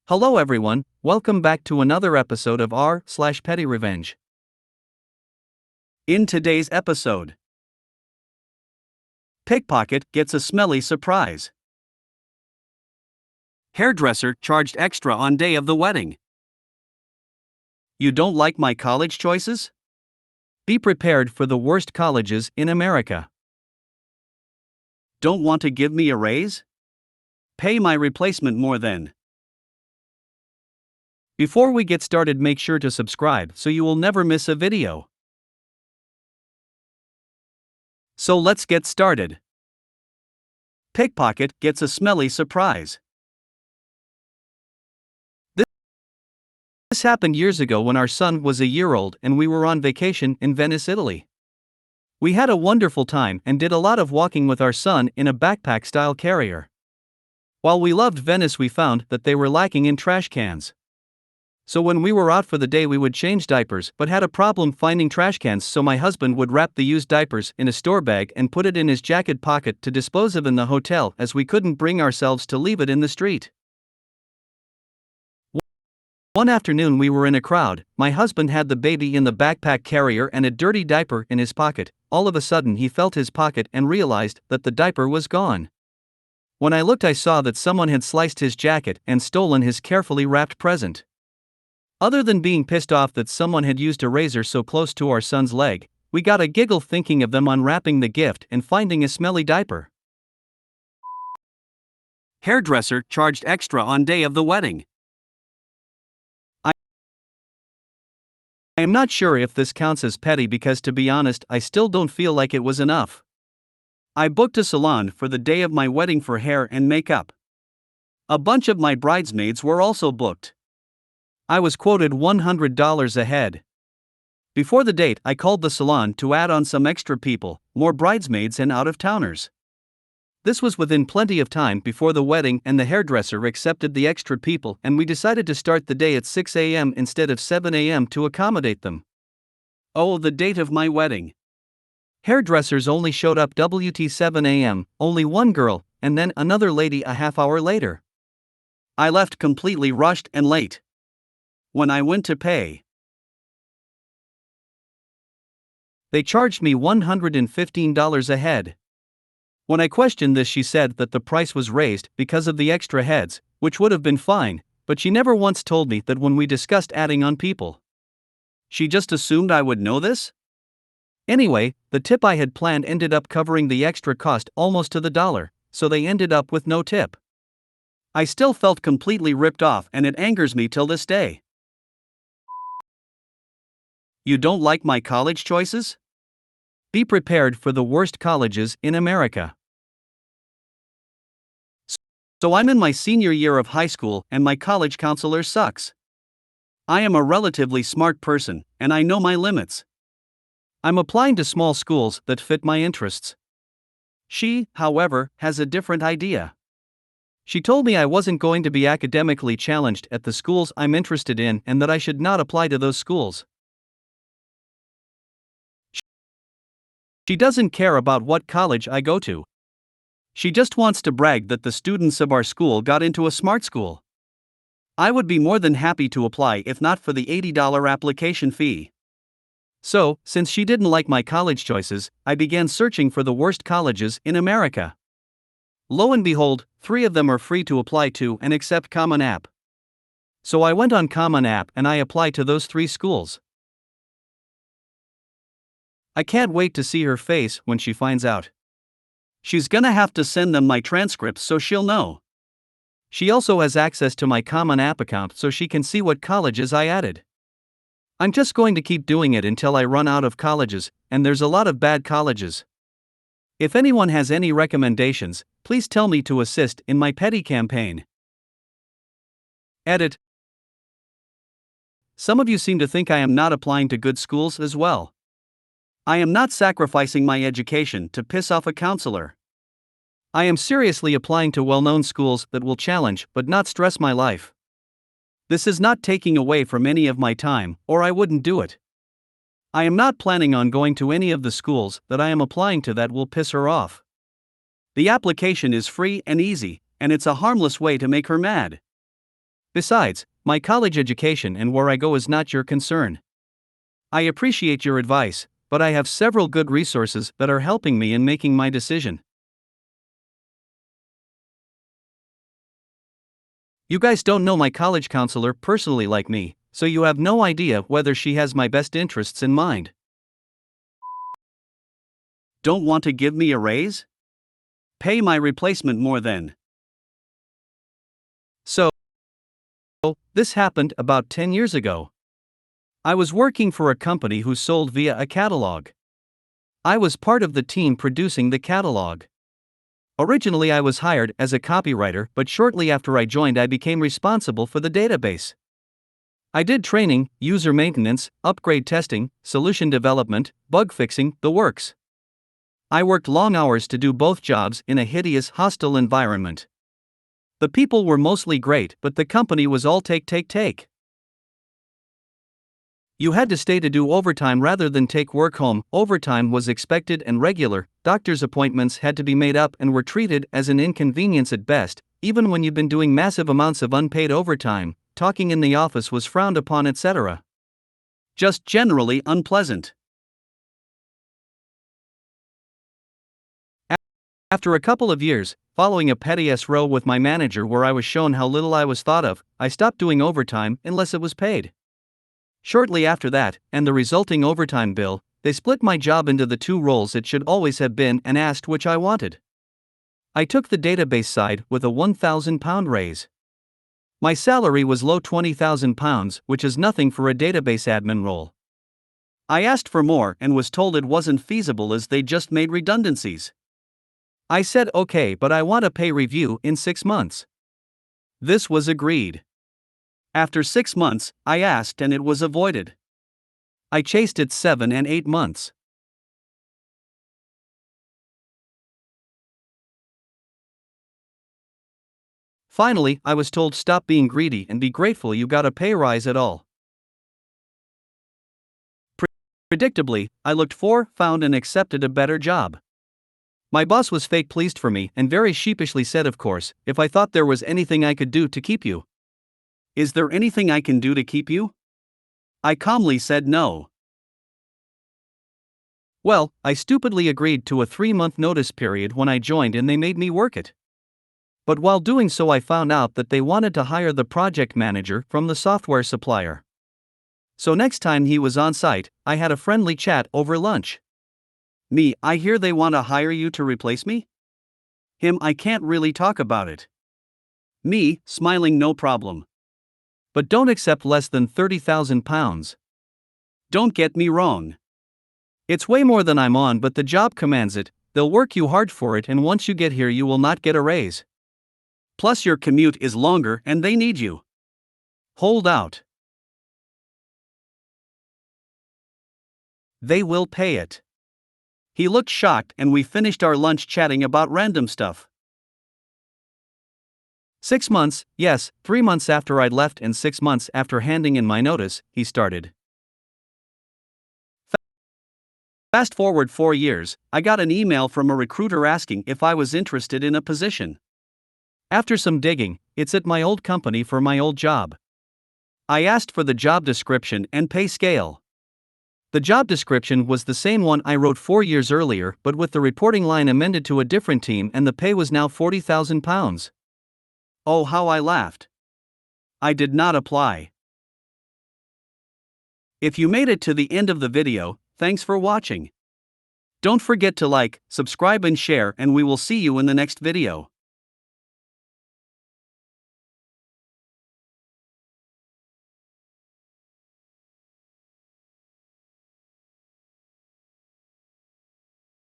Hello everyone, welcome back to another episode of r/PettyRevenge. In today's episode, Pickpocket gets a smelly surprise. Hairdresser charged extra on day of the wedding. You don't like my college choices? Be prepared for the worst colleges in America. Don't want to give me a raise? Pay my replacement more then. Before we get started, make sure to subscribe so you will never miss a video. So let's get started. Pickpocket gets a smelly surprise. This happened years ago when our son was a year old and we were on vacation in Venice, Italy. We had a wonderful time and did a lot of walking with our son in a backpack-style carrier. While we loved Venice, we found that they were lacking in trash cans. So when we were out for the day, we would change diapers but had a problem finding trash cans, so my husband would wrap the used diapers in a store bag and put it in his jacket pocket to dispose of in the hotel, as we couldn't bring ourselves to leave it in the street. One afternoon we were in a crowd, my husband had the baby in the backpack carrier and a dirty diaper in his pocket. All of a sudden he felt his pocket and realized that the diaper was gone. When I looked, I saw that someone had sliced his jacket and stolen his carefully wrapped present. Other than being pissed off that someone had used a razor so close to our son's leg, we got a giggle thinking of them unwrapping the gift and finding a smelly diaper. Hairdresser charged extra on day of the wedding. I am not sure if this counts as petty because, to be honest, I still don't feel like it was enough. I booked a salon for the day of my wedding for hair and makeup. A bunch of my bridesmaids were also booked. I was quoted $100 ahead. Before the date, I called the salon to add on some extra people, more bridesmaids and out-of-towners. This was within plenty of time before the wedding, and the hairdresser accepted the extra people, and we decided to start the day at 6 a.m. instead of 7 a.m. to accommodate them. Oh, the date of my wedding. Hairdressers only showed up at 7 a.m., only one girl, and then another lady a half hour later. I left completely rushed and late. When I went to pay, they charged me $115 a head. When I questioned this, she said that the price was raised because of the extra heads, which would have been fine, but she never once told me that when we discussed adding on people. She just assumed I would know this? Anyway, the tip I had planned ended up covering the extra cost almost to the dollar, so they ended up with no tip. I still felt completely ripped off, and it angers me till this day. You don't like my college choices? Be prepared for the worst colleges in America. So I'm in my senior year of high school and my college counselor sucks. I am a relatively smart person, and I know my limits. I'm applying to small schools that fit my interests. She, however, has a different idea. She told me I wasn't going to be academically challenged at the schools I'm interested in and that I should not apply to those schools. She doesn't care about what college I go to. She just wants to brag that the students of our school got into a smart school. I would be more than happy to apply if not for the $80 application fee. So, since she didn't like my college choices, I began searching for the worst colleges in America. Lo and behold, 3 of them are free to apply to and accept Common App. So I went on Common App and I applied to those 3 schools. I can't wait to see her face when she finds out. She's gonna have to send them my transcripts so she'll know. She also has access to my Common App account so she can see what colleges I added. I'm just going to keep doing it until I run out of colleges, and there's a lot of bad colleges. If anyone has any recommendations, please tell me to assist in my petty campaign. Edit. Some of you seem to think I am not applying to good schools as well. I am not sacrificing my education to piss off a counselor. I am seriously applying to well-known schools that will challenge but not stress my life. This is not taking away from any of my time, or I wouldn't do it. I am not planning on going to any of the schools that I am applying to that will piss her off. The application is free and easy, and it's a harmless way to make her mad. Besides, my college education and where I go is not your concern. I appreciate your advice, but I have several good resources that are helping me in making my decision. You guys don't know my college counselor personally like me, so you have no idea whether she has my best interests in mind. Don't want to give me a raise? Pay my replacement more then. So, this happened about 10 years ago. I was working for a company who sold via a catalog. I was part of the team producing the catalog. Originally, I was hired as a copywriter, but shortly after I joined, I became responsible for the database. I did training, user maintenance, upgrade testing, solution development, bug fixing, the works. I worked long hours to do both jobs in a hideous, hostile environment. The people were mostly great, but the company was all take. You had to stay to do overtime rather than take work home. Overtime was expected and regular. Doctor's appointments had to be made up and were treated as an inconvenience at best. Even when you've been doing massive amounts of unpaid overtime, talking in the office was frowned upon, etc. Just generally unpleasant. After a couple of years, following a petty row with my manager where I was shown how little I was thought of, I stopped doing overtime unless it was paid. Shortly after that, and the resulting overtime bill, they split my job into the two roles it should always have been and asked which I wanted. I took the database side with a £1,000 raise. My salary was low £20,000, which is nothing for a database admin role. I asked for more and was told it wasn't feasible as they just made redundancies. I said okay, but I want a pay review in 6 months. This was agreed. After 6 months, I asked and it was avoided. I chased it 7 and 8 months. Finally, I was told stop being greedy and be grateful you got a pay rise at all. Predictably, I looked for, found and accepted a better job. My boss was fake pleased for me and very sheepishly said, of course, if I thought there was anything I could do to keep you. Is there anything I can do to keep you? I calmly said no. Well, I stupidly agreed to a 3-month notice period when I joined and they made me work it. But while doing so, I found out that they wanted to hire the project manager from the software supplier. So next time he was on site, I had a friendly chat over lunch. Me, I hear they want to hire you to replace me? Him, I can't really talk about it. Me, smiling, no problem. But don't accept less than £30,000. Don't get me wrong. It's way more than I'm on, but the job commands it. They'll work you hard for it, and once you get here, you will not get a raise. Plus, your commute is longer and they need you. Hold out. They will pay it. He looked shocked and we finished our lunch chatting about random stuff. 6 months, yes, 3 months after I'd left and 6 months after handing in my notice, he started. Fast forward 4 years, I got an email from a recruiter asking if I was interested in a position. After some digging, it's at my old company for my old job. I asked for the job description and pay scale. The job description was the same one I wrote 4 years earlier, but with the reporting line amended to a different team, and the pay was now £40,000. Oh, how I laughed. I did not apply. If you made it to the end of the video, thanks for watching. Don't forget to like, subscribe and share, and we will see you in the next video.